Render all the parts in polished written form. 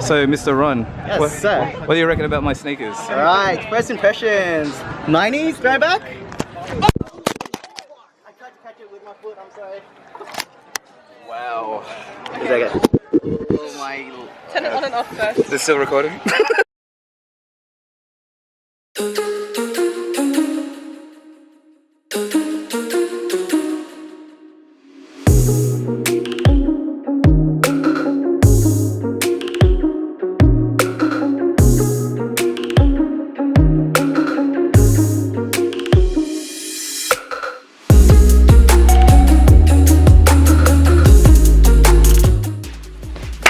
So, Mr. Ron, Yes, sir. What do you reckon about my sneakers? Alright, first impressions. 90s, throwback? I tried to catch it with my foot, I'm sorry. Wow. Oh my. Turn it on and off first. Is this still recording?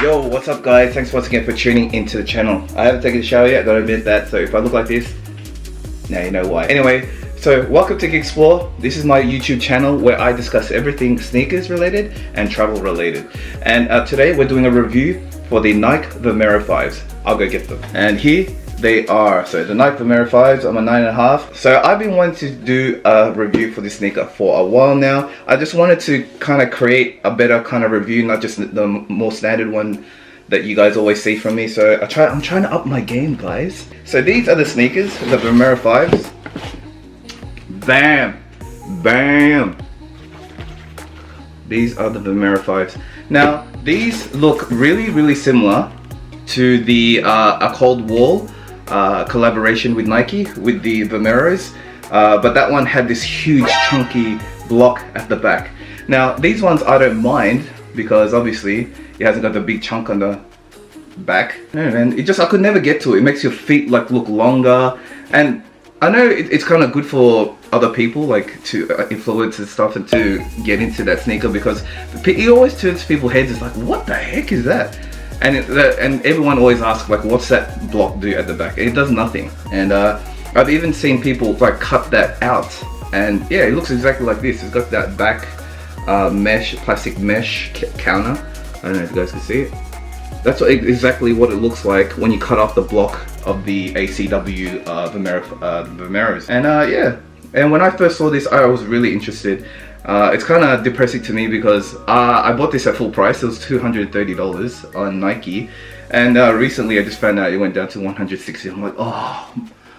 Yo, what's up guys? Thanks once again for tuning into the channel. I haven't taken a shower yet, gotta admit that, so if I look like this, now you know why. Anyway, so welcome to KIXPLORE. This is my YouTube channel where I discuss everything sneakers related and travel related. And today we're doing a review for the Nike Vomero 5s. I'll go get them. And here they are. So the Nike Vomero 5s, I'm a 9.5. So I've been wanting to do a review for this sneaker for a while now. I just wanted to kind of create a better kind of review, not just the more standard one that you guys always see from me. So I'm trying to up my game, guys. So these are the sneakers, the Vomero 5s. Bam! Bam! These are the Vomero 5s. Now, these look really similar to the A Cold Wall collaboration with Nike with the Vomeros, but that one had this huge chunky block at the back. Now these ones I don't mind because obviously it hasn't got the big chunk on the back, and it just, I could never get to it. It makes your feet like look longer, and I know it's kind of good for other people, like to influence and stuff and to get into that sneaker, because it always turns people's heads. It's like, what the heck is that? And and everyone always asks, like, what's that block do at the back? It does nothing. And I've even seen people like cut that out, and yeah, it looks exactly like this. It's got that back plastic mesh counter. I don't know if you guys can see it. That's exactly what it looks like when you cut off the block of the ACW Vomeros. And yeah, and when I first saw this, I was really interested. It's kind of depressing to me because I bought this at full price. It was $230 on Nike, and recently I just found out it went down to $160. I'm like, oh,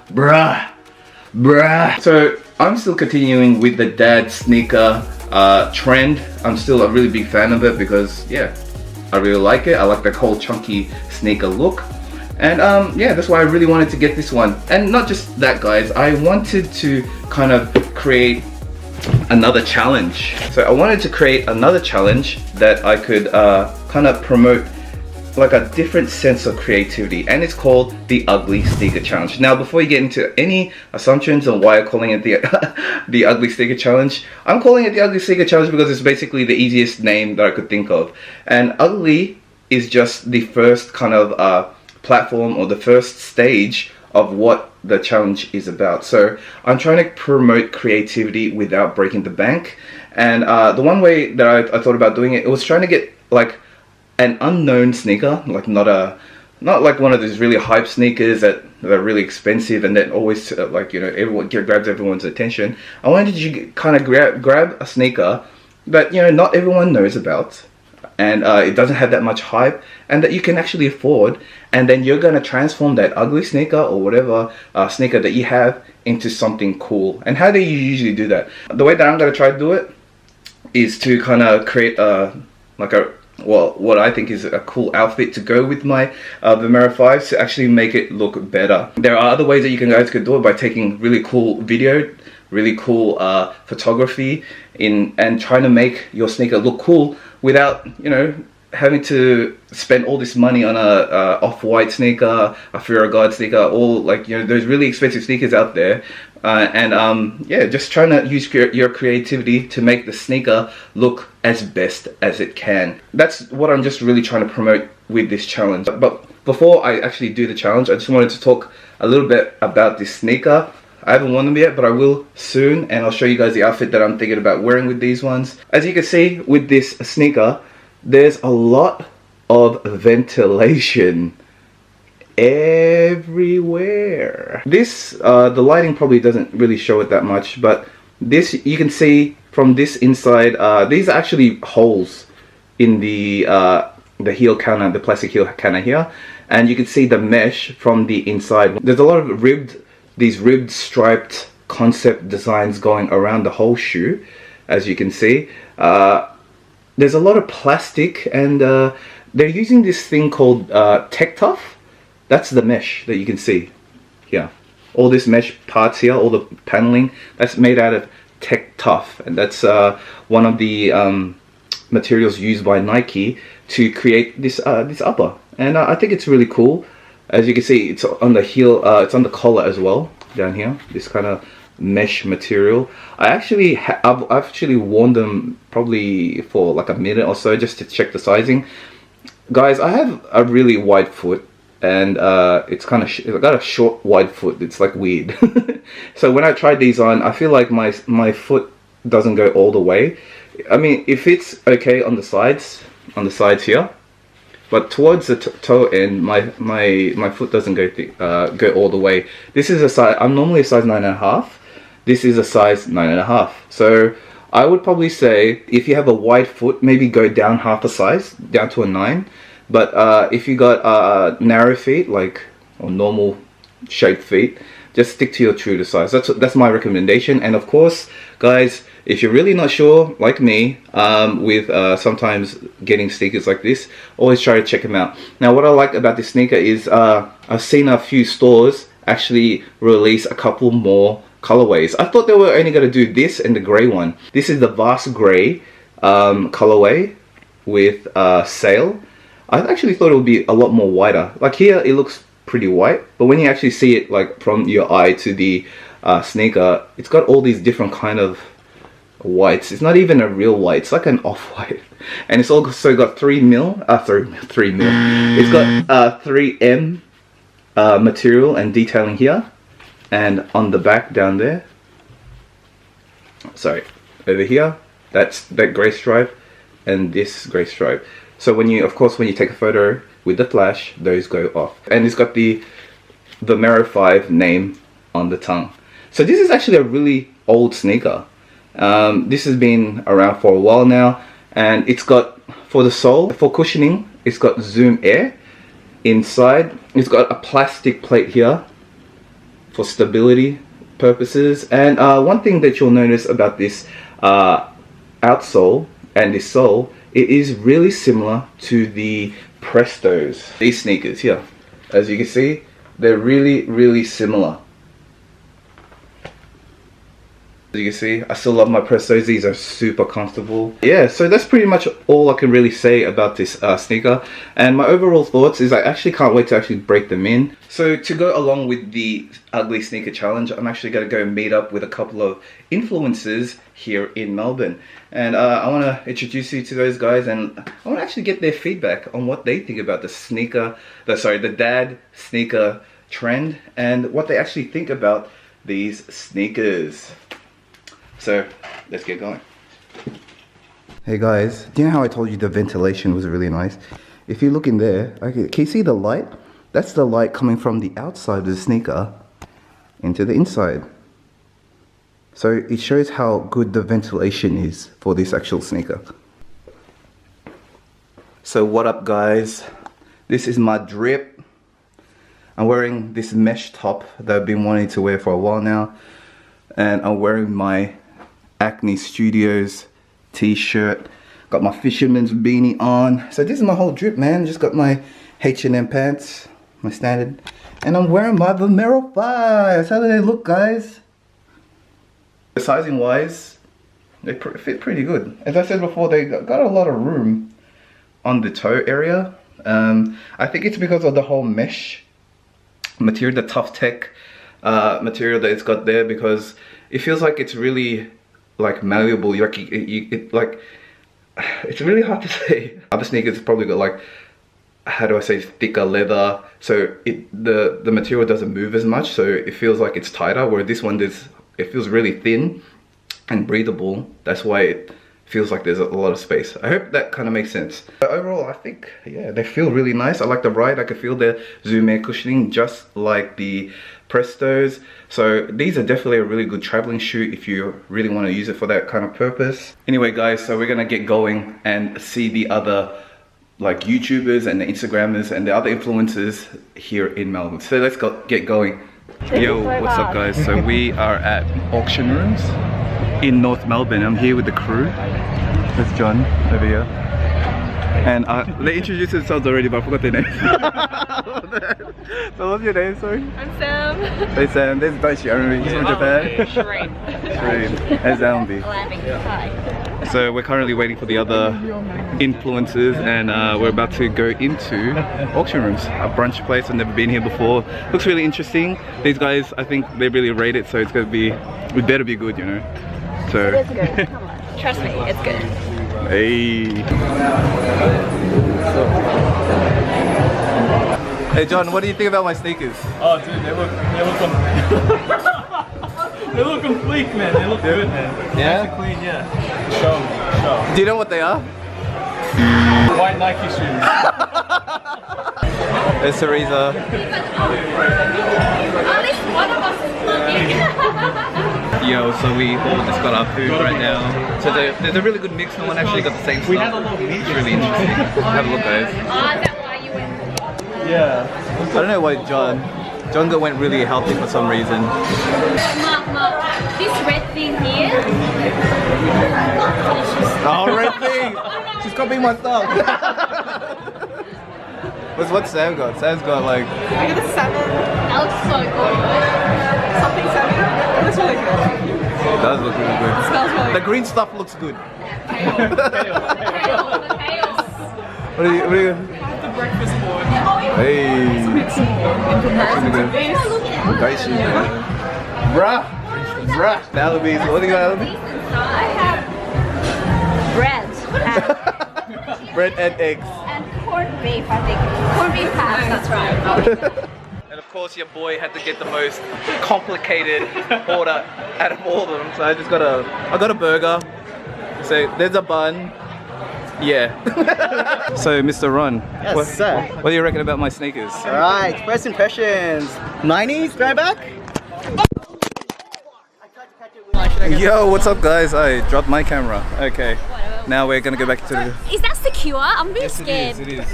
bruh. So I'm still continuing with the dad sneaker trend. I'm still a really big fan of it because, yeah, I really like it. I like the whole chunky sneaker look. And yeah, that's why I really wanted to get this one. And not just that, guys, I wanted to kind of create another challenge. So I wanted to create another challenge that I could kind of promote like a different sense of creativity, and it's called the Ugly Sneaker Challenge. Now, before you get into any assumptions on why I'm calling it the Ugly Sneaker Challenge, I'm calling it the Ugly Sneaker Challenge because it's basically the easiest name that I could think of. And ugly is just the first kind of platform, or the first stage of what the challenge is about. So I'm trying to promote creativity without breaking the bank. And the one way that I thought about doing it, was trying to get like an unknown sneaker, like not like one of those really hype sneakers that are really expensive and that always like, you know, everyone grabs everyone's attention. I wanted to kind of grab a sneaker that, you know, not everyone knows about, and it doesn't have that much hype, and that you can actually afford, and then you're going to transform that ugly sneaker or whatever sneaker that you have into something cool. And how do you usually do that? The way that I'm going to try to do it is to kind of create what I think is a cool outfit to go with my Vomero 5s to actually make it look better. There are other ways that you guys could do it by taking really cool video, really cool photography and trying to make your sneaker look cool without, you know, having to spend all this money on a off-white sneaker, a Fear God sneaker, all, like, you know, those really expensive sneakers out there. Yeah, just trying to use your creativity to make the sneaker look as best as it can. That's what I'm just really trying to promote with this challenge. But before I actually do the challenge, I just wanted to talk a little bit about this sneaker. I haven't worn them yet, but I will soon, and I'll show you guys the outfit that I'm thinking about wearing with these ones. As you can see with this sneaker, there's a lot of ventilation everywhere. This the lighting probably doesn't really show it that much, but this, you can see from this inside, these are actually holes in the the heel counter, the plastic heel counter here, and you can see the mesh from the inside. There's a lot of these ribbed striped concept designs going around the whole shoe, as you can see. There's a lot of plastic, and they're using this thing called Tech Tough. That's the mesh that you can see here. All this mesh parts here, all the paneling, that's made out of Tech Tough, and that's one of the materials used by Nike to create this this upper. And I think it's really cool. As you can see, it's on the heel, it's on the collar as well, down here. This kind of mesh material. I've actually worn them probably for like a minute or so just to check the sizing. Guys, I have a really wide foot, and it's kind of I've got a short wide foot. It's like weird. So when I tried these on, I feel like my foot doesn't go all the way. I mean, it fits okay on the sides here, but towards the toe end, my foot doesn't go all the way. This is a size. I'm normally a size 9.5. This is a size 9.5. So I would probably say if you have a wide foot, maybe go down half a size, down to a 9. But if you got narrow feet, like or normal shaped feet, just stick to your true to size. That's my recommendation. And of course, guys, if you're really not sure, like me, with sometimes getting sneakers like this, always try to check them out. Now, what I like about this sneaker is I've seen a few stores actually release a couple more colorways. I thought they were only going to do this and the gray one. This is the vast gray colorway with sail. I actually thought it would be a lot more whiter. Like here, it looks pretty white, but when you actually see it like from your eye to the sneaker, it's got all these different kind of whites. It's not even a real white, it's like an off-white. And it's also got 3 mil. It's got 3M material and detailing here, and on the back down there, sorry, over here, that's that gray stripe and this gray stripe. So when you, of course, when you take a photo with the flash, those go off. And it's got the Vomero 5 name on the tongue. So this is actually a really old sneaker. This has been around for a while now, and it's got, for the sole, for cushioning, it's got Zoom Air. Inside, it's got a plastic plate here for stability purposes. And one thing that you'll notice about this outsole and this sole, it is really similar to the Prestos. These sneakers here, as you can see, they're really similar. As you can see, I still love my Prestos. These are super comfortable. Yeah, so that's pretty much all I can really say about this sneaker. And my overall thoughts is I actually can't wait to actually break them in. So to go along with the Ugly Sneaker Challenge, I'm actually going to go meet up with a couple of influencers here in Melbourne. And I want to introduce you to those guys, and I want to actually get their feedback on what they think about the sneaker, the dad sneaker trend, and what they actually think about these sneakers. So let's get going. Hey guys, do you know how I told you the ventilation was really nice? If you look in there, okay, can you see the light? That's the light coming from the outside of the sneaker into the inside. So it shows how good the ventilation is for this actual sneaker. So what up guys? This is my drip. I'm wearing this mesh top that I've been wanting to wear for a while now. And I'm wearing my Acne Studios t-shirt. Got my fisherman's beanie on. So this is my whole drip, man. Just got my H&M pants, my standard. And I'm wearing my Vomero 5. How do they look, guys? Sizing wise, they fit pretty good. As I said before, they got a lot of room on the toe area. I think it's because of the whole mesh material, the tough tech material that it's got there, because it feels like it's really like malleable. Like it's really hard to say. Other sneakers probably got like, how do I say, thicker leather, so the material doesn't move as much, so it feels like it's tighter, where this one it feels really thin and breathable. That's why it feels like there's a lot of space. I hope that kind of makes sense. But overall, I think, yeah, they feel really nice. I like the ride. I can feel the Zoom Air cushioning just like the Prestos. So these are definitely a really good traveling shoe if you really want to use it for that kind of purpose. Anyway guys, so we're gonna get going and see the other like YouTubers and the Instagrammers and the other influencers here in Melbourne. So let's get going. Yo, what's up guys? So we are at auction rooms in North Melbourne. I'm here with the crew. There's John over here. And they introduced themselves already, but I forgot their name. So what's your name, sorry? I'm Sam. Hey Sam, there's Daichi, I remember he's from Japan. Shrine. And Zambi. Hi. So we're currently waiting for the other influencers and we're about to go into auction rooms. A brunch place, I've never been here before. Looks really interesting. These guys, I think they really rate it, so it's gonna be, we better be good, you know? So. It is good, come on. Trust me, it's good. Hey. Hey John, what do you think about my sneakers? Oh dude, they look complete, man. They look good, man. Yeah? Nice and clean, yeah. Show me. Do you know what they are? White Nike shoes. There's Teresa. At least one of us is looking. Yo, so we all just got our food right now. So there's a really good mix. No one actually got the same stuff. We had a little meat. It's really interesting. Have a look, guys. Is that why you went? Yeah. I don't know why John went really healthy for some reason. Mark, this red thing here. Oh, red thing! She's copying my stuff. What's Sam got? Sam's got like... I got a 7. That looks so good. Something 7. It looks really good. It does look really good. It smells really The green stuff looks good. Chaos. What are you... good. The breakfast board. Hey! In comparison to this. Daichi. Bruh! The Alabees. What do you got, Alabees? I have bread Bread and eggs. and corned beef, I think. Corned beef half, that's right. And of course your boy had to get the most complicated order out of all of them. So I got a burger. So there's a bun. Yeah. So Mr. Ron, Yes, sir. what do you reckon about my sneakers? Alright, first impressions. 90s, throwback? Yo, what's up guys? I dropped my camera. Okay. Now we're gonna go back to the... Is that secure? I'm really scared. It is.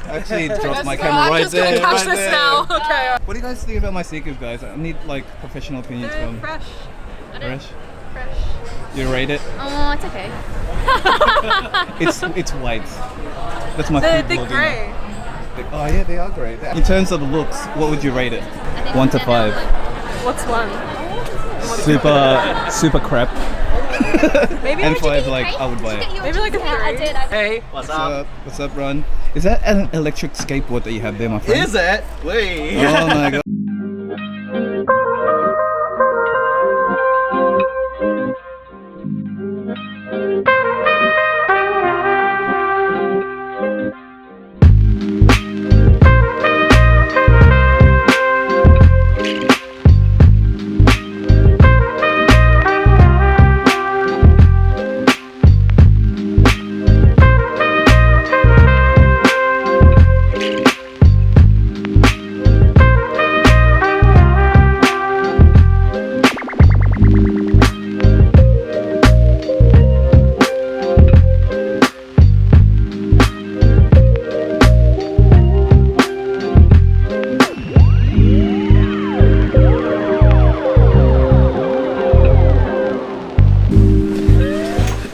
I actually dropped my camera right there. Catch this now. Okay. What do you guys think about my sneakers, guys? I need like professional opinions from... Fresh. Fresh? Fresh. You rate it? Oh, it's okay. It's white. That's my They're food vlogging. grey. Oh yeah, they are great. In terms of the looks, what would you rate it? 1 to 5. What's 1? Super crap. Maybe And I 5 like I would buy it. Maybe like a 3. I did. Hey, What's up? What's up, Ron? Is that an electric skateboard that you have there, my friend? Is it? Wait. Oh my god.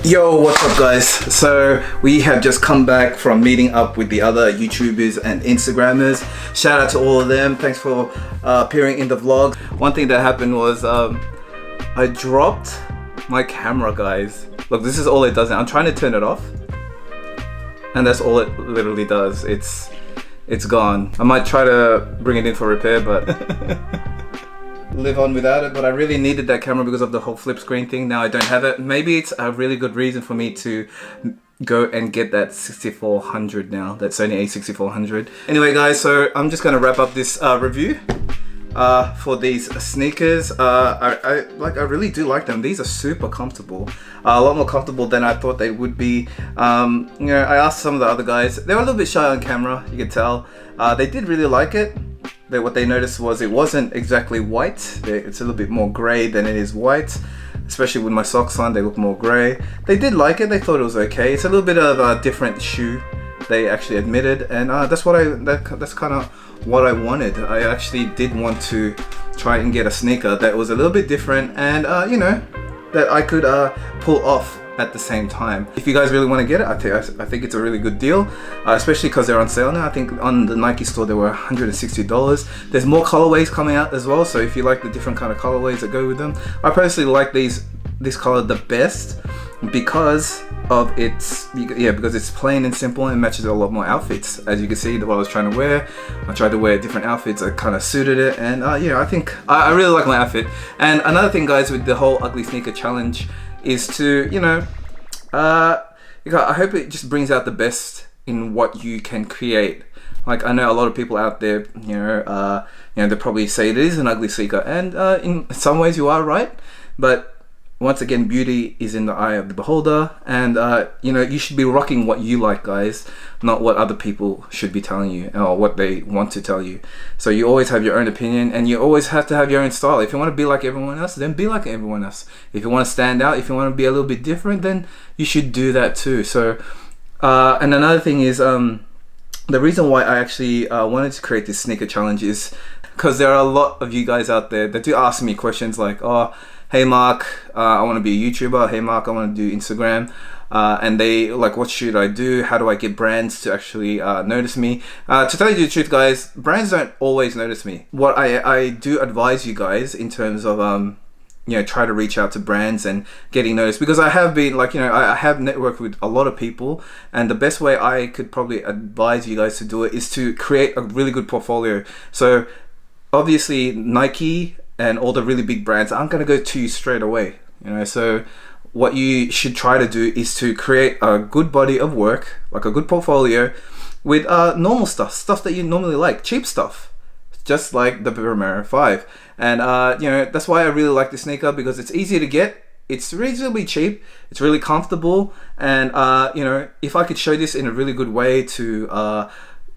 Yo, what's up guys? So we have just come back from meeting up with the other YouTubers and Instagrammers. Shout out to all of them. Thanks for appearing in the vlog. One thing that happened was I dropped my camera, guys. Look, this is all it does now. I'm trying to turn it off and that's all it literally does. It's gone. I might try to bring it in for repair, but live on without it. But I really needed that camera because of the whole flip screen thing. Now I don't have it. Maybe it's a really good reason for me to go and get that 6400 now, that Sony a6400. Anyway guys, so I'm just gonna wrap up this review for these sneakers. I really do like them. These are super comfortable, a lot more comfortable than I thought they would be. You know, I asked some of the other guys, they were a little bit shy on camera, you could tell. They did really like it. What they noticed was it wasn't exactly white. It's a little bit more grey than it is white, especially with my socks on. They look more grey. They did like it. They thought it was okay. It's a little bit of a different shoe they actually admitted, and that's kind of what I wanted. I actually did want to try and get a sneaker that was a little bit different, and you know, that I could pull off at the same time. If you guys really want to get it, I think it's a really good deal, especially because they're on sale now. I think on the Nike store they were $160. There's more colorways coming out as well, so if you like the different kind of colorways that go with them, I personally like this color the best because of because it's plain and simple and matches a lot more outfits. As you can see, what I was trying to wear, I tried to wear different outfits that kind of suited it, and yeah, I think I really like my outfit. And another thing, guys, with the whole ugly sneaker challenge is to, you know, I hope it just brings out the best in what you can create. Like, I know a lot of people out there, you know, they probably say it is an ugly sneaker, and in some ways you are right, but once again, beauty is in the eye of the beholder, and you know, you should be rocking what you like, guys, not what other people should be telling you or what they want to tell you. So you always have your own opinion, and you always have to have your own style. If you want to be like everyone else, then be like everyone else. If you want to stand out, if you want to be a little bit different, then you should do that too. So and another thing is, the reason why I actually wanted to create this sneaker challenge is because there are a lot of you guys out there that do ask me questions like, oh, hey Mark, I want to be a YouTuber. Hey Mark, I want to do Instagram. And they like, what should I do? How do I get brands to actually notice me? To tell you the truth, guys, brands don't always notice me. What I do advise you guys in terms of you know, try to reach out to brands and getting noticed, because I have been like, you know, I have networked with a lot of people, and the best way I could probably advise you guys to do it is to create a really good portfolio. So obviously Nike and all the really big brands aren't going to go to you straight away, you know. So what you should try to do is to create a good body of work, like a good portfolio with normal stuff that you normally like, cheap stuff, just like the Vomero 5. And you know, that's why I really like this sneaker, because it's easy to get, it's reasonably cheap, it's really comfortable, and you know, if I could show this in a really good way to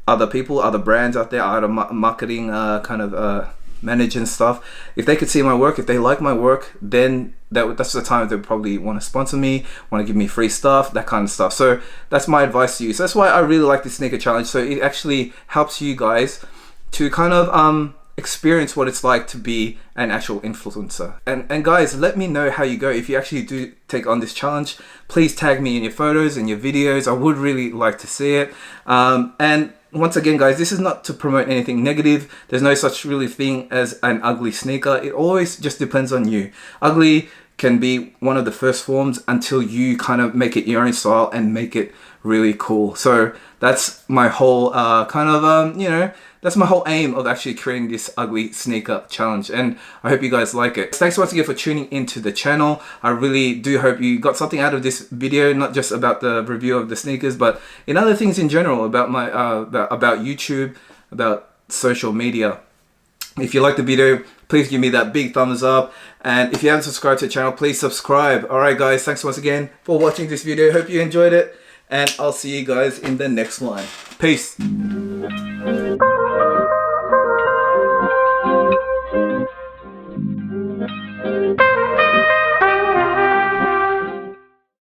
other people, other brands out there, other marketing kind of manage and stuff, if they could see my work, if they like my work, then that's the time they probably want to sponsor me, want to give me free stuff, that kind of stuff. So that's my advice to you. So that's why I really like this sneaker challenge. So it actually helps you guys to kind of experience what it's like to be an actual influencer. And guys, let me know how you go. If you actually do take on this challenge, please tag me in your photos and your videos. I would really like to see it. And once again, guys, this is not to promote anything negative. There's no such really thing as an ugly sneaker. It always just depends on you. Ugly can be one of the first forms until you kind of make it your own style and make it really cool. So that's my whole kind of you know, that's my whole aim of actually creating this ugly sneaker challenge, and I hope you guys like it. Thanks once again for tuning into the channel. I really do hope you got something out of this video, not just about the review of the sneakers, but in other things in general about my about YouTube, about social media. If you like the video, please give me that big thumbs up, and if you haven't subscribed to the channel, please subscribe. Alright guys, thanks once again for watching this video. Hope you enjoyed it, and I'll see you guys in the next one. Peace.